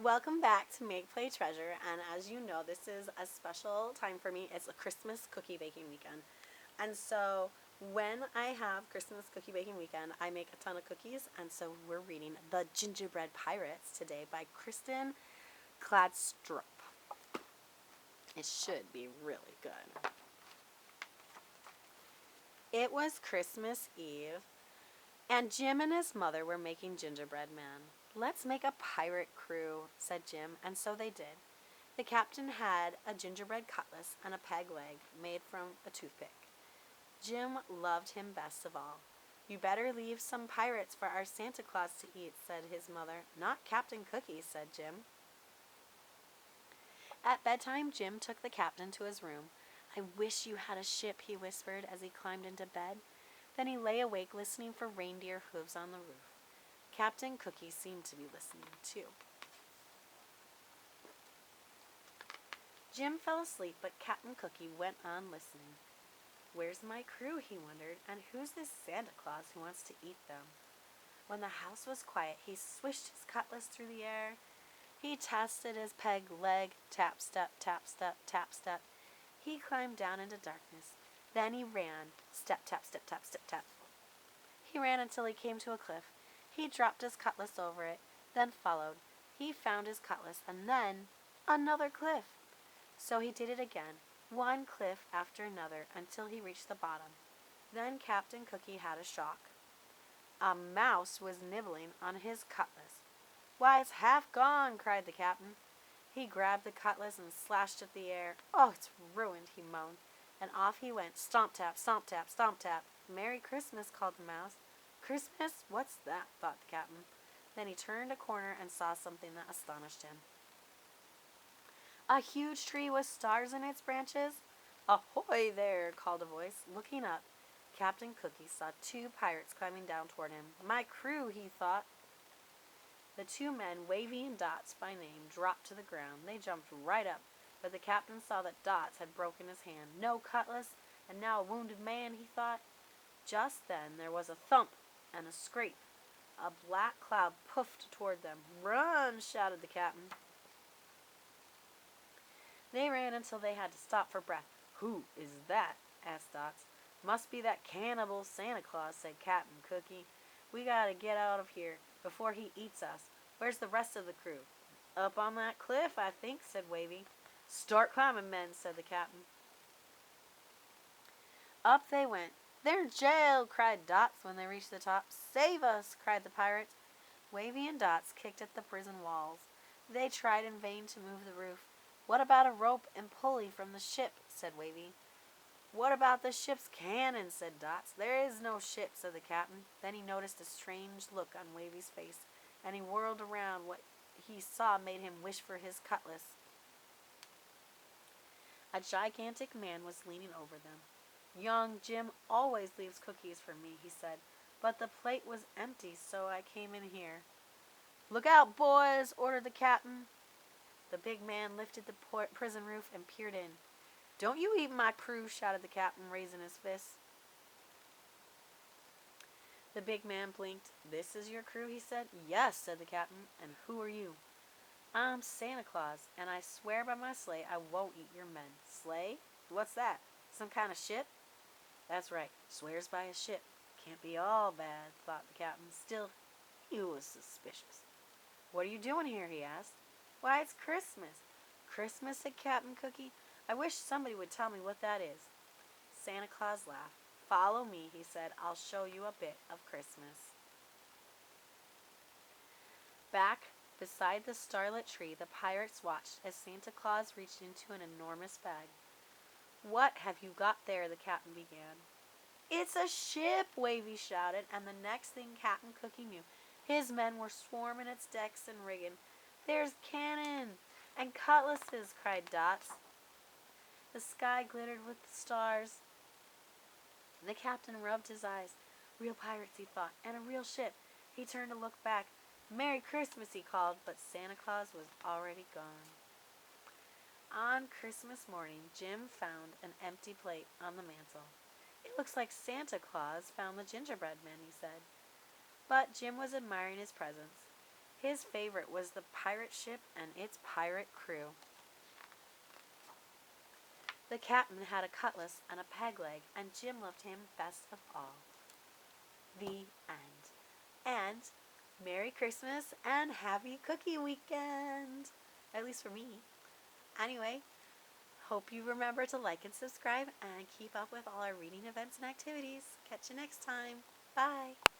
Welcome back to Make Play Treasure, and as you know, this is a special time for me. It's a Christmas cookie baking weekend. And so when I have Christmas cookie baking weekend, I make a ton of cookies, and so we're reading The Gingerbread Pirates today by Kristen Cladstrup. It should be really good. It was Christmas Eve, and Jim and his mother were making gingerbread men. "Let's make a pirate crew," said Jim, and so they did. The captain had a gingerbread cutlass and a peg leg made from a toothpick. Jim loved him best of all. "You better leave some pirates for our Santa Claus to eat," said his mother. "Not Captain Cookie," said Jim. At bedtime, Jim took the captain to his room. "I wish you had a ship," he whispered as he climbed into bed. Then he lay awake listening for reindeer hooves on the roof. Captain Cookie seemed to be listening too. Jim fell asleep, but Captain Cookie went on listening. "Where's my crew?" he wondered, "and who's this Santa Claus who wants to eat them?" When the house was quiet, he swished his cutlass through the air. He tested his peg leg, tap, step, tap, step, tap, step. He climbed down into darkness. Then he ran, step, tap, step, tap, step, tap. He ran until he came to a cliff. He dropped his cutlass over it, then followed. He found his cutlass, and then another cliff. So he did it again, one cliff after another, until he reached the bottom. Then Captain Cookie had a shock. A mouse was nibbling on his cutlass. "Why, it's half gone!" cried the captain. He grabbed the cutlass and slashed at the air. "Oh, it's ruined," he moaned. And off he went, stomp tap, stomp tap, stomp tap. "Merry Christmas," called the mouse. "Christmas? What's that?" thought the captain. Then he turned a corner and saw something that astonished him. A huge tree with stars in its branches. "Ahoy there!" called a voice. Looking up, Captain Cookie saw two pirates climbing down toward him. "My crew," he thought. The two men, Wavy and Dots by name, dropped to the ground. They jumped right up, but the captain saw that Dots had broken his hand. No cutlass, and now a wounded man, he thought. Just then there was a thump and a scrape. A black cloud puffed toward them. "Run!" shouted the captain. They ran until they had to stop for breath. "Who is that?" asked Dots. "Must be that cannibal Santa Claus," said Captain Cookie. "We gotta get out of here before he eats us. Where's the rest of the crew?" "Up on that cliff, I think," said Wavy. "Start climbing, men," said the captain. Up they went. "They're in jail!" cried Dots when they reached the top. "Save us!" cried the pirates. Wavy and Dots kicked at the prison walls. They tried in vain to move the roof. "What about a rope and pulley from the ship?" said Wavy. "What about the ship's cannon?" said Dots. "There is no ship," said the captain. Then he noticed a strange look on Wavy's face, and he whirled around. What he saw made him wish for his cutlass. A gigantic man was leaning over them. "Young Jim always leaves cookies for me," he said, "but the plate was empty, so I came in here." "Look out, boys!" ordered the captain. The big man lifted the prison roof and peered in. "Don't you eat my crew!" shouted the captain, raising his fist. The big man blinked. "This is your crew?" he said. "Yes," said the captain. "And who are you?" "I'm Santa Claus, and I swear by my sleigh I won't eat your men." "Sleigh? What's that? Some kind of ship?" "That's right. Swears by a ship. Can't be all bad," thought the captain. Still, he was suspicious. "What are you doing here?" he asked. "Why, it's Christmas." "Christmas?" said Captain Cookie. "I wish somebody would tell me what that is." Santa Claus laughed. "Follow me," he said. "I'll show you a bit of Christmas." Back beside the starlit tree, the pirates watched as Santa Claus reached into an enormous bag. "What have you got there?" the captain began. "It's a ship!" Wavy shouted, and the next thing Captain Cookie knew, his men were swarming its decks and rigging. "There's cannon and cutlasses!" cried Dots. The sky glittered with stars. The captain rubbed his eyes. "Real pirates," he thought, "and a real ship." He turned to look back. "Merry Christmas," he called, but Santa Claus was already gone. On Christmas morning, Jim found an empty plate on the mantel. "It looks like Santa Claus found the gingerbread men," he said. But Jim was admiring his presents. His favorite was the pirate ship and its pirate crew. The captain had a cutlass and a peg leg, and Jim loved him best of all. The end. And Merry Christmas and Happy Cookie Weekend! At least for me. Anyway, hope you remember to like and subscribe and keep up with all our reading events and activities. Catch you next time. Bye!